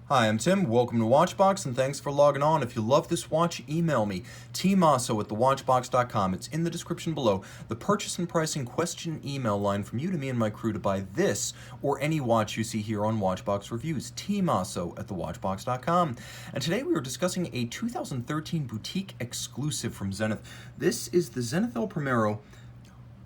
Hi, I'm Tim. Welcome to Watchbox, and thanks for logging on. If you love this watch, email me, tmosso at thewatchbox.com. It's in the description below. The purchase and pricing question email line from you to me and my crew to buy this or any watch you see here on Watchbox Reviews, tmosso at thewatchbox.com. And today we are discussing a 2013 boutique exclusive from Zenith. This is the Zenith El Primero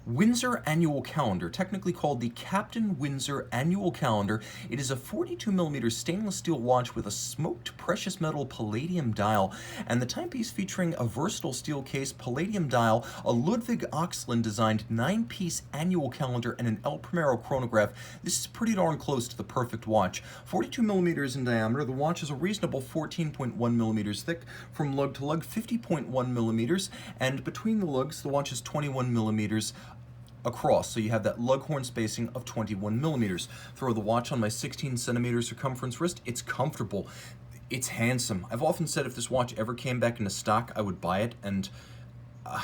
Winsor Annual Calendar, technically called the Captain Winsor Annual Calendar. It is a 42mm stainless steel watch with a smoked precious metal palladium dial, and the timepiece featuring a versatile steel case, palladium dial, a Ludwig Oxlin designed 9-piece annual calendar, and an El Primero chronograph. This is pretty darn close to the perfect watch. 42mm in diameter, the watch is a reasonable 14.1mm thick from lug to lug, 50.1mm, and between the lugs, the watch is 21mm across, so you have that lug horn spacing of 21mm. Throw the watch on my 16cm circumference wrist. It's comfortable. It's handsome. I've often said if this watch ever came back into stock, I would buy it, and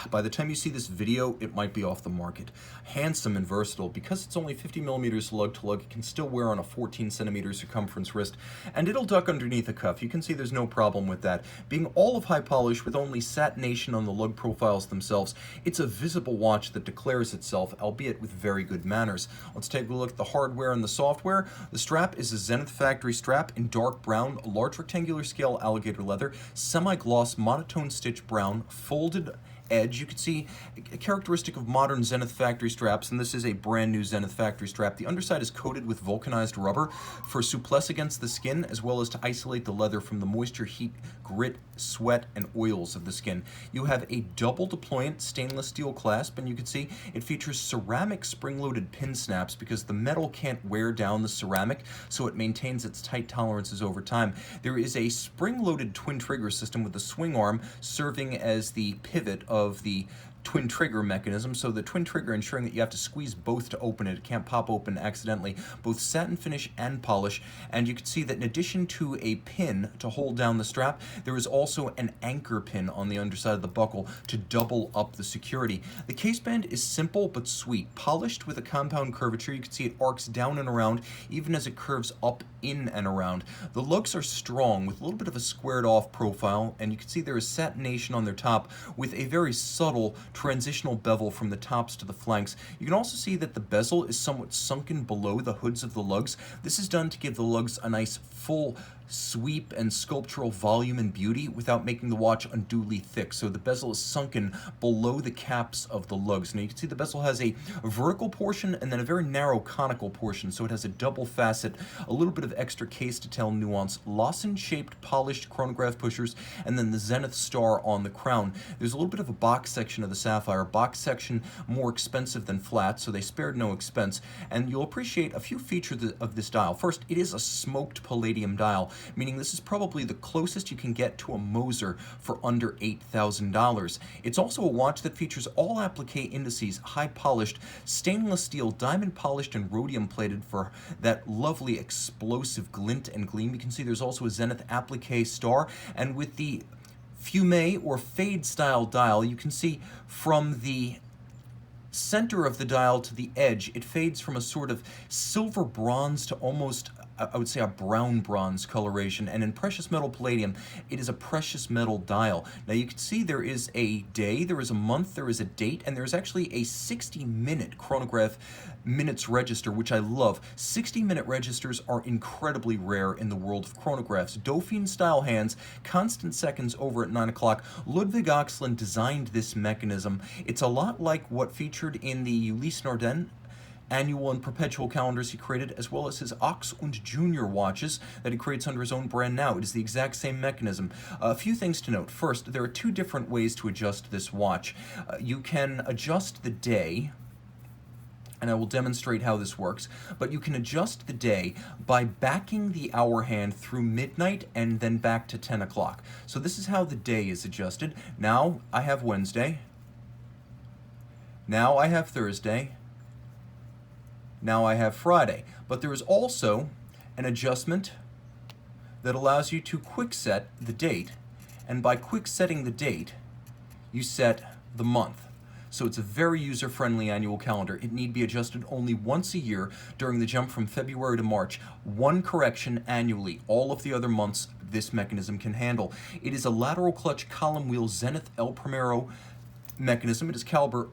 by the time you see this video, it might be off the market. Handsome and versatile. Because it's only 50mm lug to lug, it can still wear on a 14cm circumference wrist, and it'll duck underneath a cuff. You can see there's no problem with that. Being all of high polish with only satination on the lug profiles themselves, it's a visible watch that declares itself, albeit with very good manners. Let's take a look at the hardware and the software. The strap is a Zenith factory strap in dark brown, large rectangular scale alligator leather, semi-gloss monotone stitch brown, folded edge. You can see a characteristic of modern Zenith factory straps, and this is a brand new Zenith factory strap. The underside is coated with vulcanized rubber for souplesse against the skin, as well as to isolate the leather from the moisture, heat, grit, sweat, and oils of the skin. You have a double deployant stainless steel clasp, and you can see it features ceramic spring-loaded pin snaps because the metal can't wear down the ceramic, so it maintains its tight tolerances over time. There is a spring-loaded twin trigger system with a swing arm serving as the pivot of the twin trigger mechanism, so the twin trigger ensuring that you have to squeeze both to open it. It can't pop open accidentally. Both satin finish and polish, and you can see that in addition to a pin to hold down the strap, there is also an anchor pin on the underside of the buckle to double up the security. The case band is simple but sweet, polished with a compound curvature. You can see it arcs down and around even as it curves up, in and around. The lugs are strong with a little bit of a squared off profile, and you can see there is satination on their top with a very subtle transitional bevel from the tops to the flanks. You can also see that the bezel is somewhat sunken below the hoods of the lugs. This is done to give the lugs a nice full sweep and sculptural volume and beauty without making the watch unduly thick. So the bezel is sunken below the caps of the lugs. Now you can see the bezel has a vertical portion and then a very narrow conical portion, so it has a double facet, a little bit of extra case detail nuance, lozenge-shaped polished chronograph pushers, and then the Zenith star on the crown. There's a little bit of a box section of the sapphire, box section more expensive than flat, so they spared no expense, and you'll appreciate a few features of this dial. First, it is a smoked palladium dial, meaning this is probably the closest you can get to a Moser for under $8,000. It's also a watch that features all applique indices, high polished, stainless steel, diamond polished, and rhodium plated for that lovely explosive glint and gleam. You can see there's also a Zenith applique star, and with the fume or fade style dial, you can see from the center of the dial to the edge, it fades from a sort of silver bronze to almost, I would say, a brown bronze coloration, and in precious metal palladium, it is a precious metal dial. Now you can see there is a day, there is a month, there is a date, and there's actually a 60-minute chronograph minutes register, which I love. 60-minute registers are incredibly rare in the world of chronographs. Dauphine-style hands, constant seconds over at 9 o'clock. Ludwig Oxlin designed this mechanism. It's a lot like what featured in the Ulysse Nardin annual and perpetual calendars he created, as well as his Ox und Junior watches that he creates under his own brand now. It is the exact same mechanism. A few things to note. First, there are two different ways to adjust this watch. You can adjust the day, and I will demonstrate how this works, but you can adjust the day by backing the hour hand through midnight and then back to 10 o'clock. So this is how the day is adjusted. Now I have Wednesday. Now I have Thursday. Now I have Friday. But there is also an adjustment that allows you to quick set the date, and by quick setting the date, you set the month. so it's a very user-friendly annual calendar. It need be adjusted only once a year during the jump from February to March. One correction annually. All of the other months this mechanism can handle. It is a lateral clutch column wheel Zenith El Primero mechanism. It is caliber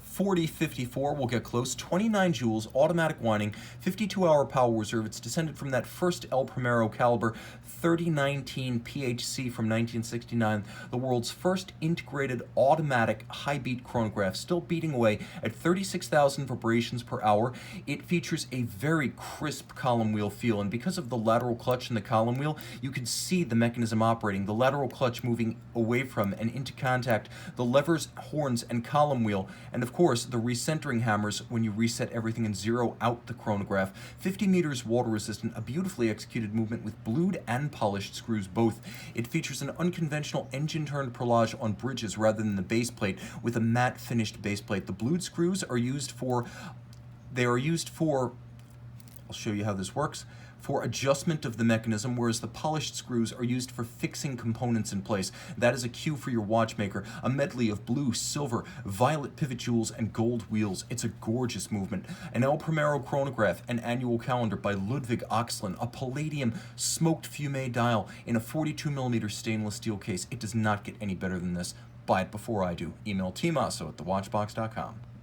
4054, we'll get close, 29 joules, automatic winding, 52-hour power reserve. It's descended from that first El Primero caliber 3019 PHC from 1969, the world's first integrated automatic high-beat chronograph, still beating away at 36,000 vibrations per hour. It features a very crisp column wheel feel, and because of the lateral clutch in the column wheel, you can see the mechanism operating, the lateral clutch moving away from and into contact, the levers, horns, and column wheel, and of course, the recentering hammers when you reset everything and zero out the chronograph. 50 meters water resistant, a beautifully executed movement with blued and polished screws both. It features an unconventional engine-turned perlage on bridges rather than the base plate with a matte finished base plate. The blued screws are used for, I'll show you how this works, for adjustment of the mechanism, whereas the polished screws are used for fixing components in place. That is a cue for your watchmaker. A medley of blue, silver, violet pivot jewels, and gold wheels. It's a gorgeous movement. An El Primero chronograph, an annual calendar by Ludwig Oxlin, a Palladium smoked fume dial in a 42mm stainless steel case. It does not get any better than this. Buy it before I do. Email tmosso@thewatchbox.com.